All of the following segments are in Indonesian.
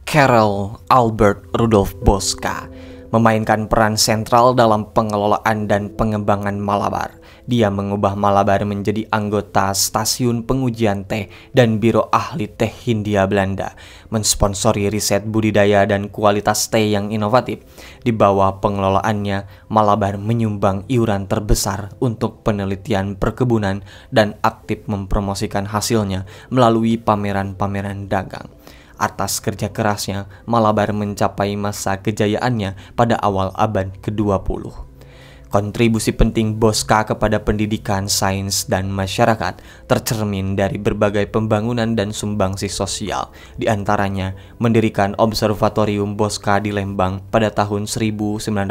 Karel Albert Rudolf Boska memainkan peran sentral dalam pengelolaan dan pengembangan Malabar. Dia mengubah Malabar menjadi anggota stasiun pengujian teh dan Biro Ahli Teh Hindia Belanda, mensponsori riset budidaya dan kualitas teh yang inovatif. Di bawah pengelolaannya, Malabar menyumbang iuran terbesar untuk penelitian perkebunan dan aktif mempromosikan hasilnya melalui pameran-pameran dagang. Atas kerja kerasnya, Malabar mencapai masa kejayaannya pada awal abad ke-20. Kontribusi penting Boska kepada pendidikan, sains, dan masyarakat tercermin dari berbagai pembangunan dan sumbangsi sosial. Di antaranya, mendirikan Observatorium Boska di Lembang pada tahun 1920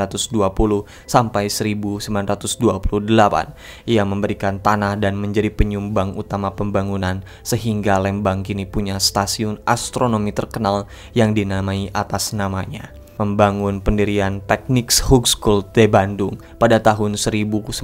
sampai 1928. Ia memberikan tanah dan menjadi penyumbang utama pembangunan, sehingga Lembang kini punya stasiun astronomi terkenal yang dinamai atas namanya. Membangun pendirian Technics-Hogeschool di Bandung pada tahun 1920,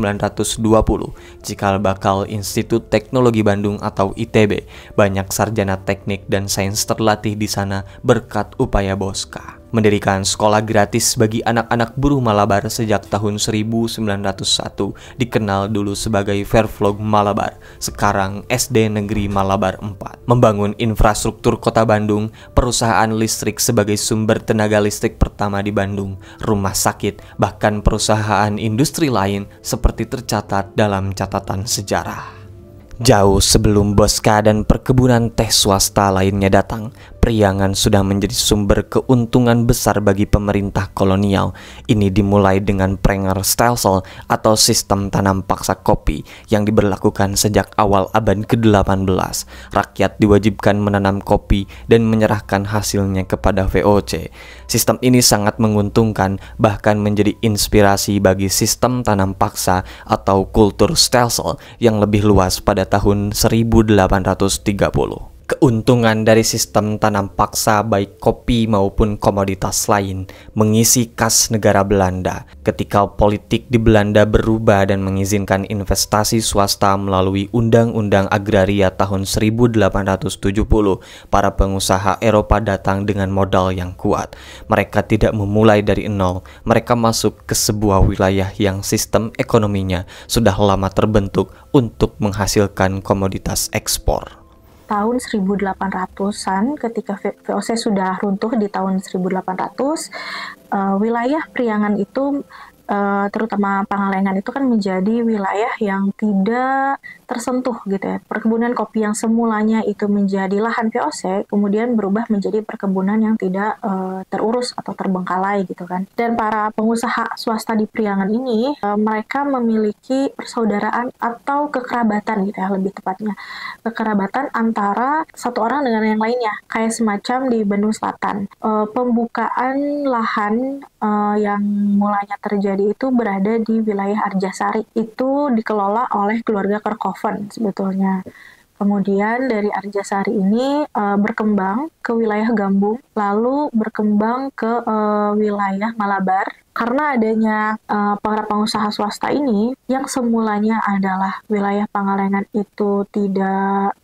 cikal bakal Institut Teknologi Bandung atau ITB. Banyak sarjana teknik dan sains terlatih di sana berkat upaya Boska. Mendirikan sekolah gratis bagi anak-anak buruh Malabar sejak tahun 1901, dikenal dulu sebagai Vervlog Malabar, sekarang SD Negeri Malabar 4. Membangun infrastruktur kota Bandung, perusahaan listrik sebagai sumber tenaga listrik pertama di Bandung, rumah sakit, bahkan perusahaan industri lain seperti tercatat dalam catatan sejarah. Jauh sebelum Boska dan perkebunan teh swasta lainnya datang, Priangan sudah menjadi sumber keuntungan besar bagi pemerintah kolonial. Ini dimulai dengan Prengerstelsel atau sistem tanam paksa kopi yang diberlakukan sejak awal abad ke-18. Rakyat diwajibkan menanam kopi dan menyerahkan hasilnya kepada VOC. Sistem ini sangat menguntungkan, bahkan menjadi inspirasi bagi sistem tanam paksa atau kultur Stelsel yang lebih luas pada tahun 1830. Keuntungan dari sistem tanam paksa baik kopi maupun komoditas lain mengisi kas negara Belanda. Ketika politik di Belanda berubah dan mengizinkan investasi swasta melalui Undang-Undang Agraria tahun 1870, para pengusaha Eropa datang dengan modal yang kuat. Mereka tidak memulai dari nol, mereka masuk ke sebuah wilayah yang sistem ekonominya sudah lama terbentuk untuk menghasilkan komoditas ekspor. Tahun 1800-an ketika VOC sudah runtuh di tahun 1800, wilayah Priangan itu terutama Pangalengan itu kan menjadi wilayah yang tidak tersentuh gitu ya. Perkebunan kopi yang semulanya itu menjadi lahan VOC kemudian berubah menjadi perkebunan yang tidak terurus atau terbengkalai gitu kan. Dan para pengusaha swasta di Priangan ini mereka memiliki persaudaraan atau kekerabatan gitu ya, lebih tepatnya kekerabatan antara satu orang dengan yang lainnya, kayak semacam di Bandung Selatan. Pembukaan lahan yang mulanya terjadi itu berada di wilayah Arjasari, itu dikelola oleh keluarga Kerkhoven sebetulnya. Kemudian dari Arjasari ini berkembang ke wilayah Gambung, lalu berkembang ke wilayah Malabar. Karena adanya para pengusaha swasta ini yang semulanya adalah wilayah Pangalengan itu tidak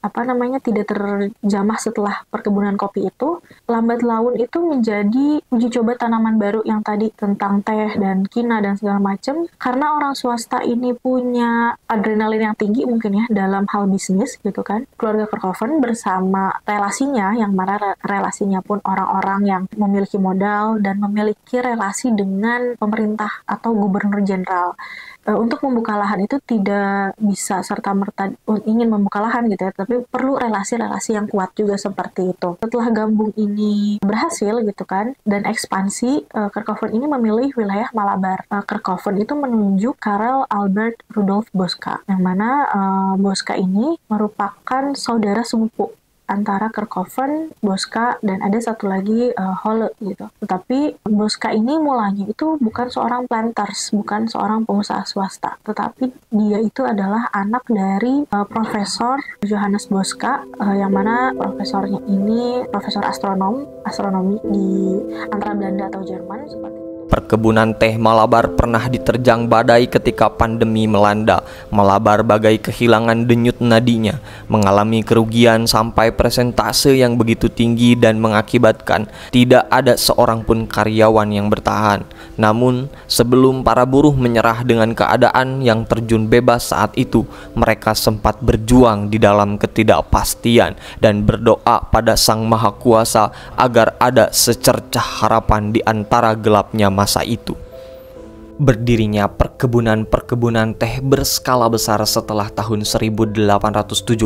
terjamah setelah perkebunan kopi itu, lambat laun itu menjadi uji coba tanaman baru yang tadi tentang teh dan kina dan segala macam. Karena orang swasta ini punya adrenalin yang tinggi mungkin ya dalam hal bisnis gitu kan. Keluarga Kerkhoven bersama relasinya yang mana relasinya pun orang orang-orang yang memiliki modal dan memiliki relasi dengan pemerintah atau gubernur jenderal. Untuk membuka lahan itu tidak bisa serta-merta ingin membuka lahan gitu ya, tapi perlu relasi-relasi yang kuat juga seperti itu. Setelah gabung ini berhasil gitu kan, dan ekspansi, Kerkhoven ini memilih wilayah Malabar. Kerkhoven itu menunjuk Karel Albert Rudolf Boska, yang mana Boska ini merupakan saudara sepupu antara Kerkhoven, Boska, dan ada satu lagi Holle gitu. Tetapi Boska ini mulanya itu bukan seorang planters, bukan seorang pengusaha swasta, tetapi dia itu adalah anak dari Profesor Johannes Boska, yang mana profesornya ini profesor astronomi di antara Belanda atau Jerman seperti itu. Perkebunan teh Malabar pernah diterjang badai ketika pandemi melanda. Malabar bagai kehilangan denyut nadinya, mengalami kerugian sampai persentase yang begitu tinggi dan mengakibatkan tidak ada seorang pun karyawan yang bertahan. Namun, sebelum para buruh menyerah dengan keadaan yang terjun bebas saat itu, mereka sempat berjuang di dalam ketidakpastian dan berdoa pada Sang Maha Kuasa agar ada secercah harapan di antara gelapnya masa itu. Berdirinya perkebunan-perkebunan teh berskala besar setelah tahun 1870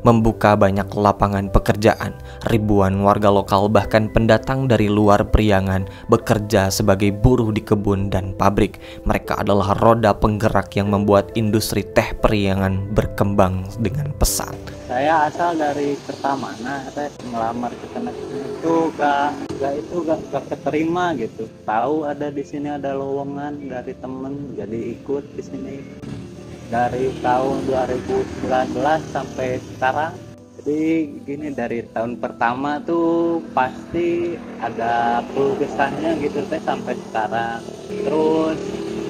membuka banyak lapangan pekerjaan. Ribuan warga lokal bahkan pendatang dari luar Priangan bekerja sebagai buruh di kebun dan pabrik. Mereka adalah roda penggerak yang membuat industri teh Priangan berkembang dengan pesat. Saya asal dari Kertamana, saya ngelamar ke sana itu gak keterima gitu. Tahu ada di sini ada lowongan dari temen, jadi ikut di sini dari tahun 2019 sampai sekarang. Jadi gini, dari tahun pertama tuh pasti ada progresannya gitu teh sampai sekarang. Terus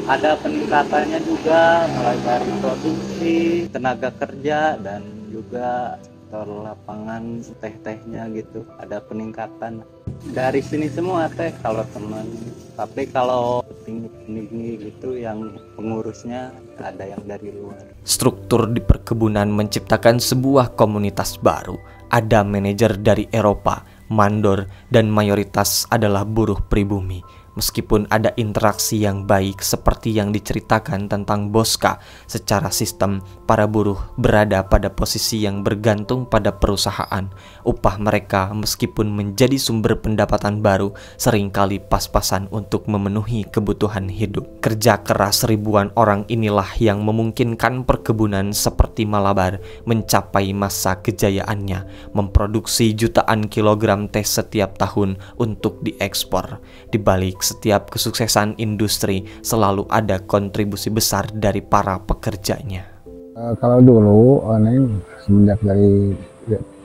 ada peningkatannya juga mulai dari produksi, tenaga kerja, dan juga sektor lapangan teh-tehnya gitu, ada peningkatan dari sini semua teh kalau teman. Tapi kalau tinggi gitu yang pengurusnya ada yang dari luar. Struktur di perkebunan menciptakan sebuah komunitas baru. Ada manajer dari Eropa, mandor, dan mayoritas adalah buruh pribumi. Meskipun ada interaksi yang baik seperti yang diceritakan tentang Boska, secara sistem para buruh berada pada posisi yang bergantung pada perusahaan. Upah mereka meskipun menjadi sumber pendapatan baru seringkali pas-pasan untuk memenuhi kebutuhan hidup. Kerja keras ribuan orang inilah yang memungkinkan perkebunan seperti Malabar mencapai masa kejayaannya, memproduksi jutaan kilogram teh setiap tahun untuk diekspor. Di balik setiap kesuksesan industri selalu ada kontribusi besar dari para pekerjanya. Kalau dulu, Neng, semenjak dari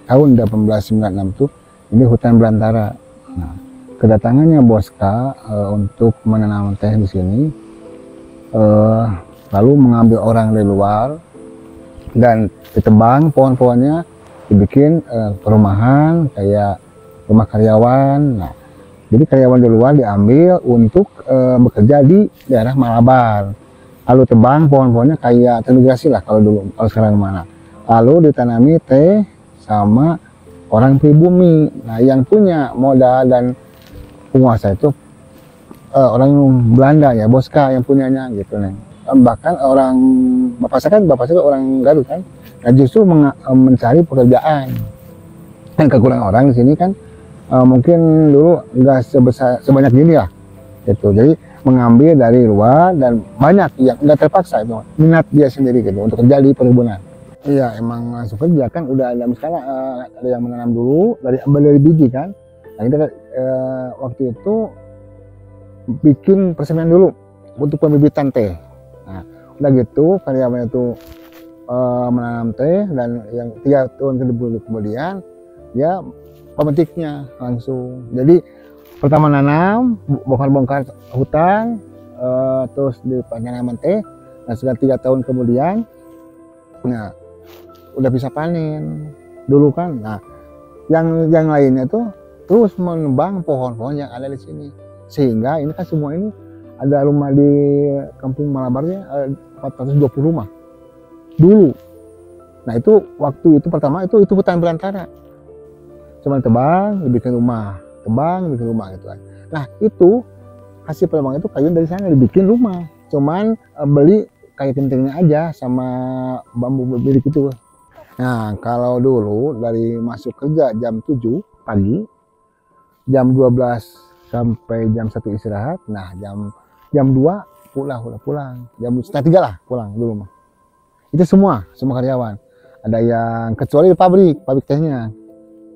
tahun 1896 tuh ini hutan belantara. Nah, kedatangannya Boska untuk menanam teh di sini, lalu mengambil orang dari luar dan ditebang pohon-pohonnya, dibikin perumahan kayak rumah karyawan. Nah, jadi karyawan di luar diambil untuk bekerja di daerah Malabar. Lalu tebang pohon-pohonnya kayak transmigrasi lah kalau dulu, kalau sekarang mana. Lalu ditanami teh sama orang pribumi. Nah, yang punya modal dan penguasa itu orang Belanda ya, Boska yang punyanya gitu nih. Bahkan orang bapak saya orang Garut kan. Nah, justru mencari pekerjaan. Dan kekurangan orang di sini kan mungkin dulu nggak sebanyak gini lah gitu. Jadi mengambil dari luar dan banyak yang nggak terpaksa, itu minat dia sendiri gitu untuk kerja di perkebunan. Iya, emang langsung kerja kan, udah ada misalnya ada yang menanam dulu ambil dari biji kan. Nah, kita waktu itu bikin persemian dulu untuk pembibitan teh. Nah, udah gitu karyawan itu menanam teh, dan yang 3 tahun kemudian dia pemetiknya langsung. Jadi pertama nanam, bongkar-bongkar hutan, terus di penanaman teh. Nah, setelah 3 tahun kemudian, nah udah bisa panen dulu kan. Nah, yang lainnya tuh terus menebang pohon-pohon yang ada di sini, sehingga ini kan semua ini ada rumah di kampung Malabarnya 420 rumah dulu. Nah, itu waktu itu pertama itu hutan belantara. Cuma tebang, dibikin rumah. tebang bikin rumah gitu kan. Nah itu hasil penebang itu kayu dari sana dibikin rumah, cuman beli kayu kentingnya aja sama bambu bilik itu. Nah kalau dulu dari masuk kerja jam 7 pagi, jam 12 sampai jam 1 istirahat, nah jam 2 pulang, jam setengah 3 lah pulang dulu mah. Itu semua karyawan. Ada yang kecuali pabrik tehnya,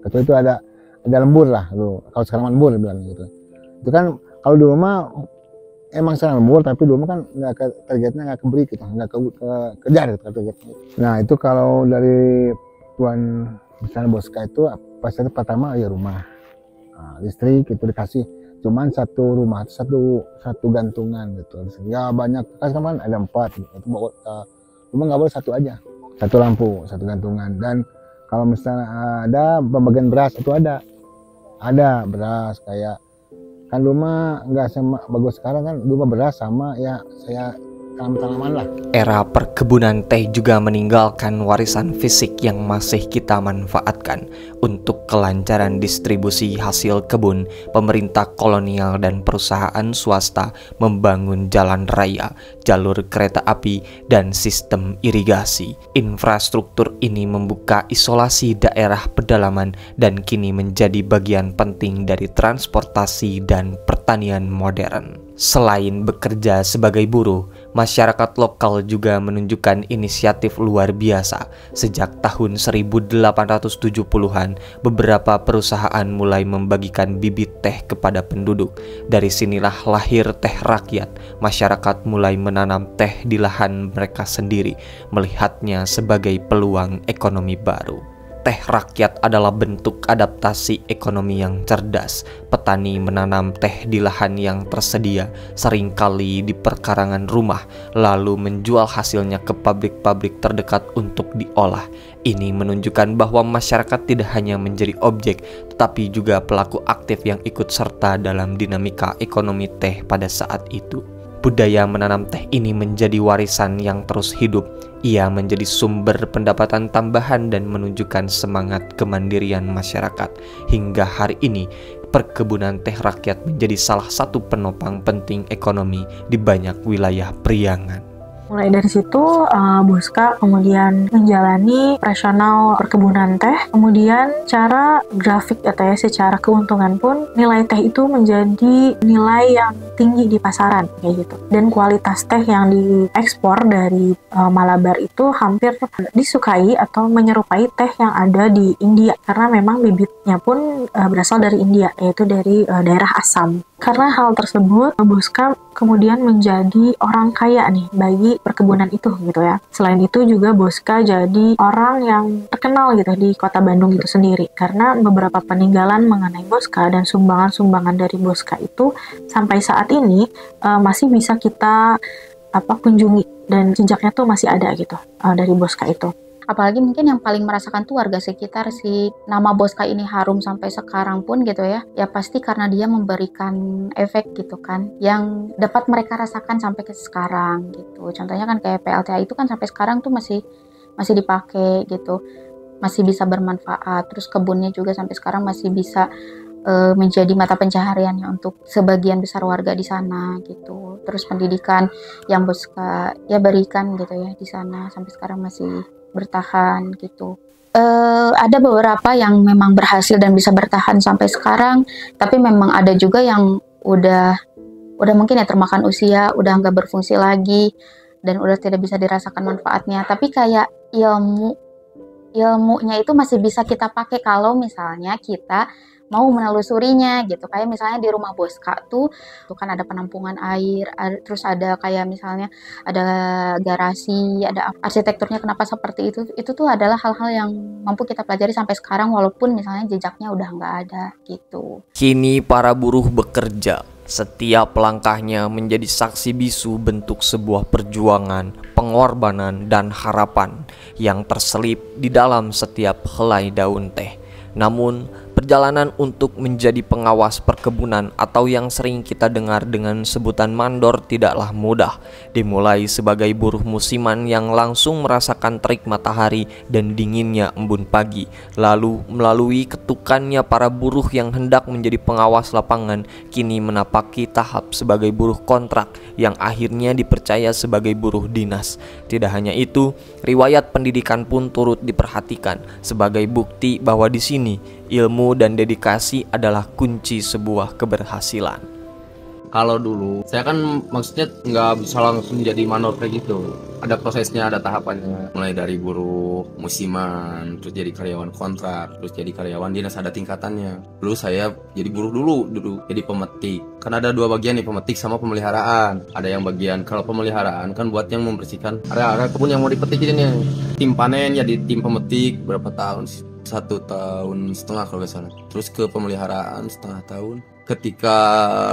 kecuali itu ada lembur lah dulu. Kalau sekarang lembur bilang gitu. Itu kan kalau dulu mah emang sekarang lembur, tapi dulu mah kan targetnya nggak kebeli gitu, nggak kejar gitu targetnya. Nah itu kalau dari tuan misalnya Boska itu pasti pertama ya rumah, listrik itu dikasih cuman satu rumah satu gantungan gitu. Ya banyak kan ada 4 gitu. Cuma nggak boleh satu aja, satu lampu satu gantungan. Dan kalau misalnya ada pembagian beras itu ada beras kayak kan rumah nggak sama bagus sekarang kan, rumah beras sama ya saya tanaman lah. Era perkebunan teh juga meninggalkan warisan fisik yang masih kita manfaatkan. Untuk kelancaran distribusi hasil kebun, pemerintah kolonial dan perusahaan swasta membangun jalan raya, jalur kereta api, dan sistem irigasi. Infrastruktur ini membuka isolasi daerah pedalaman dan kini menjadi bagian penting dari transportasi dan pertanian modern. Selain bekerja sebagai buruh, masyarakat lokal juga menunjukkan inisiatif luar biasa. Sejak tahun 1870-an, beberapa perusahaan mulai membagikan bibit teh kepada penduduk. Dari sinilah lahir teh rakyat. Masyarakat mulai menanam teh di lahan mereka sendiri, melihatnya sebagai peluang ekonomi baru. Teh rakyat adalah bentuk adaptasi ekonomi yang cerdas. Petani menanam teh di lahan yang tersedia, seringkali di perkarangan rumah, lalu menjual hasilnya ke pabrik-pabrik terdekat untuk diolah. Ini menunjukkan bahwa masyarakat tidak hanya menjadi objek, tetapi juga pelaku aktif yang ikut serta dalam dinamika ekonomi teh pada saat itu. Budaya menanam teh ini menjadi warisan yang terus hidup. Ia menjadi sumber pendapatan tambahan dan menunjukkan semangat kemandirian masyarakat. Hingga hari ini, perkebunan teh rakyat menjadi salah satu penopang penting ekonomi di banyak wilayah Priangan. Mulai dari situ, Boska kemudian menjalani operasional perkebunan teh. Kemudian cara grafik atau ya secara keuntungan pun nilai teh itu menjadi nilai yang tinggi di pasaran kayak gitu. Dan kualitas teh yang diekspor dari Malabar itu hampir disukai atau menyerupai teh yang ada di India karena memang bibitnya pun berasal dari India, yaitu dari daerah Assam. Karena hal tersebut, Boska kemudian menjadi orang kaya nih bagi perkebunan itu gitu ya. Selain itu juga Boska jadi orang yang terkenal gitu di kota Bandung itu sendiri. Karena beberapa peninggalan mengenai Boska dan sumbangan-sumbangan dari Boska itu sampai saat ini masih bisa kita kunjungi dan jejaknya tuh masih ada gitu dari Boska itu. Apalagi mungkin yang paling merasakan tuh warga sekitar sih. Nama Boska ini harum sampai sekarang pun gitu ya. Ya pasti karena dia memberikan efek gitu kan, yang dapat mereka rasakan sampai ke sekarang gitu. Contohnya kan kayak PLTA itu kan sampai sekarang tuh masih dipakai gitu. Masih bisa bermanfaat. Terus kebunnya juga sampai sekarang masih bisa menjadi mata pencahariannya untuk sebagian besar warga di sana gitu. Terus pendidikan yang Boska ya berikan gitu ya di sana sampai sekarang masih bertahan gitu. Ada beberapa yang memang berhasil dan bisa bertahan sampai sekarang, tapi memang ada juga yang udah mungkin ya termakan usia, udah nggak berfungsi lagi dan udah tidak bisa dirasakan manfaatnya. Tapi kayak ilmunya itu masih bisa kita pakai kalau misalnya kita mau menelusurinya gitu. Kayak misalnya di rumah Boska tuh kan ada penampungan air, terus ada kayak misalnya ada garasi, ada arsitekturnya kenapa seperti itu tuh adalah hal-hal yang mampu kita pelajari sampai sekarang walaupun misalnya jejaknya udah nggak ada gitu. Kini para buruh bekerja. Setiap langkahnya menjadi saksi bisu bentuk sebuah perjuangan, pengorbanan, dan harapan yang terselip di dalam setiap helai daun teh. Namun, Perjalanan untuk menjadi pengawas perkebunan atau yang sering kita dengar dengan sebutan mandor tidaklah mudah. Dimulai sebagai buruh musiman yang langsung merasakan terik matahari dan dinginnya embun pagi, lalu melalui ketukannya para buruh yang hendak menjadi pengawas lapangan, kini menapaki tahap sebagai buruh kontrak yang akhirnya dipercaya sebagai buruh dinas. Tidak hanya itu, riwayat pendidikan pun turut diperhatikan sebagai bukti bahwa di sini ilmu dan dedikasi adalah kunci sebuah keberhasilan. Kalau dulu, saya kan maksudnya nggak bisa langsung jadi mandor kayak gitu. Ada prosesnya, ada tahapannya. Mulai dari buruh musiman, terus jadi karyawan kontrak, terus jadi karyawan dinas, ada tingkatannya. Dulu saya jadi buruh dulu jadi pemetik. Kan ada dua bagian nih, pemetik sama pemeliharaan. Ada yang bagian, kalau pemeliharaan kan buat yang membersihkan area-area kebun yang mau dipetik ini nih. Tim panen ya di tim pemetik berapa tahun sih? 1,5 tahun kalau nggak salah. Terus ke pemeliharaan setengah tahun. Ketika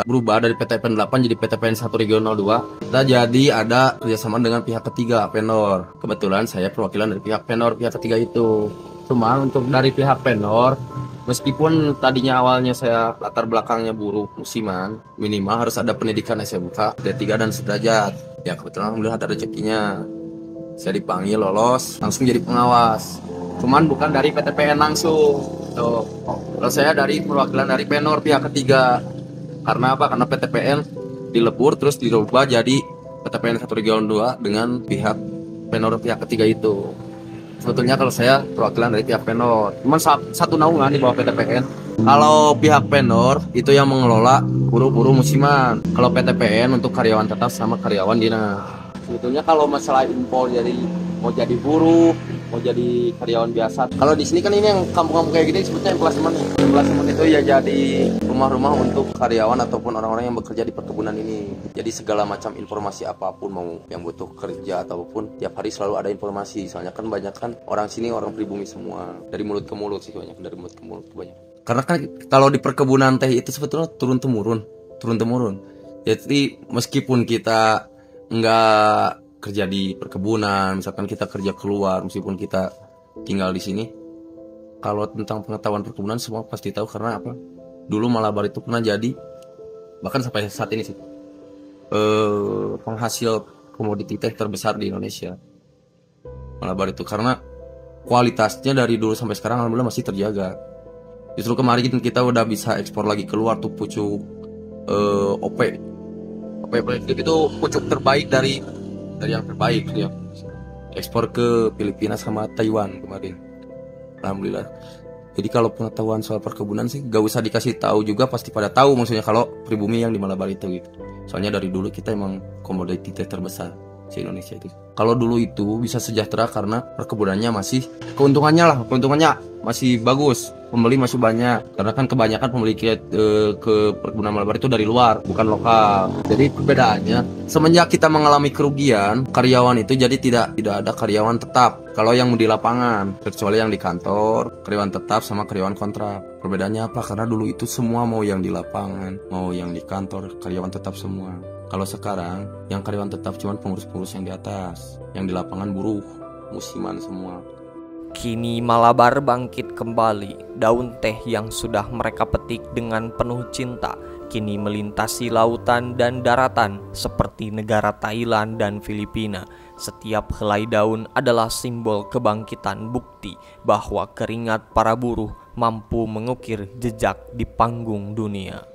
berubah dari PTPN 8 jadi PTPN 1 Regional 2, kita jadi ada kerjasama dengan pihak ketiga, vendor. Kebetulan saya perwakilan dari pihak vendor, pihak ketiga itu. Cuma untuk dari pihak vendor, meskipun tadinya awalnya saya latar belakangnya buruh musiman, minimal harus ada pendidikan SMK, D3 dan sederajat. Ya kebetulan alhamdulillah ada rezekinya. Saya dipanggil, lolos, langsung jadi pengawas. Cuman bukan dari PTPN langsung. Tuh. Kalau saya dari perwakilan dari vendor pihak ketiga. Karena apa? Karena PTPN dilebur terus dirubah jadi PTPN 1 Regional 2 dengan pihak vendor pihak ketiga itu. Sebetulnya kalau saya perwakilan dari pihak vendor. Cuman satu naungan di bawah PTPN. Kalau pihak vendor itu yang mengelola buruh-buruh musiman. Kalau PTPN untuk karyawan tetap sama karyawan dinas. Sebetulnya kalau masalah info jadi mau jadi buruh, mau jadi karyawan biasa. Kalau di sini kan ini yang kampung-kampung kayak gini sebutnya emplasemen. Emplasemen itu ya jadi rumah-rumah untuk karyawan ataupun orang-orang yang bekerja di perkebunan ini. Jadi segala macam informasi apapun, mau yang butuh kerja ataupun tiap hari selalu ada informasi. Soalnya kan banyak kan orang sini orang pribumi semua. Dari mulut ke mulut sih banyak, dari mulut ke mulut banyak. Karena kan kalau di perkebunan teh itu sebetulnya turun-temurun. Jadi meskipun kita nggak kerja di perkebunan, misalkan kita kerja keluar, meskipun kita tinggal di sini, kalau tentang pengetahuan perkebunan semua pasti tahu. Karena apa? Dulu Malabar itu pernah jadi, bahkan sampai saat ini sih, penghasil komoditi teh terbesar di Indonesia. Malabar itu karena kualitasnya dari dulu sampai sekarang alhamdulillah masih terjaga. Justru kemarin kita udah bisa ekspor lagi keluar tuh pucuk OP itu pucuk terbaik dari yang terbaik ya, ekspor ke Filipina sama Taiwan kemarin, alhamdulillah. Jadi kalau pengetahuan soal perkebunan sih gak usah dikasih tahu juga pasti pada tahu, maksudnya kalau pribumi yang di Malabar itu gitu. Soalnya dari dulu kita emang komoditi terbesar di Indonesia itu. Kalau dulu itu bisa sejahtera karena perkebunannya masih keuntungannya masih bagus, pembeli masih banyak. Karena kan kebanyakan pembeli ke perkebunan Malabar itu dari luar, bukan lokal. Jadi perbedaannya semenjak kita mengalami kerugian, karyawan itu jadi tidak ada karyawan tetap. Kalau yang di lapangan, kecuali yang di kantor, karyawan tetap sama karyawan kontrak. Perbedaannya apa? Karena dulu itu semua mau yang di lapangan, mau yang di kantor, karyawan tetap semua. Kalau sekarang yang karyawan tetap cuma pengurus-pengurus yang di atas, yang di lapangan buruh musiman semua. Kini Malabar bangkit kembali. Daun teh yang sudah mereka petik dengan penuh cinta kini melintasi lautan dan daratan seperti negara Thailand dan Filipina. Setiap helai daun adalah simbol kebangkitan, bukti bahwa keringat para buruh mampu mengukir jejak di panggung dunia.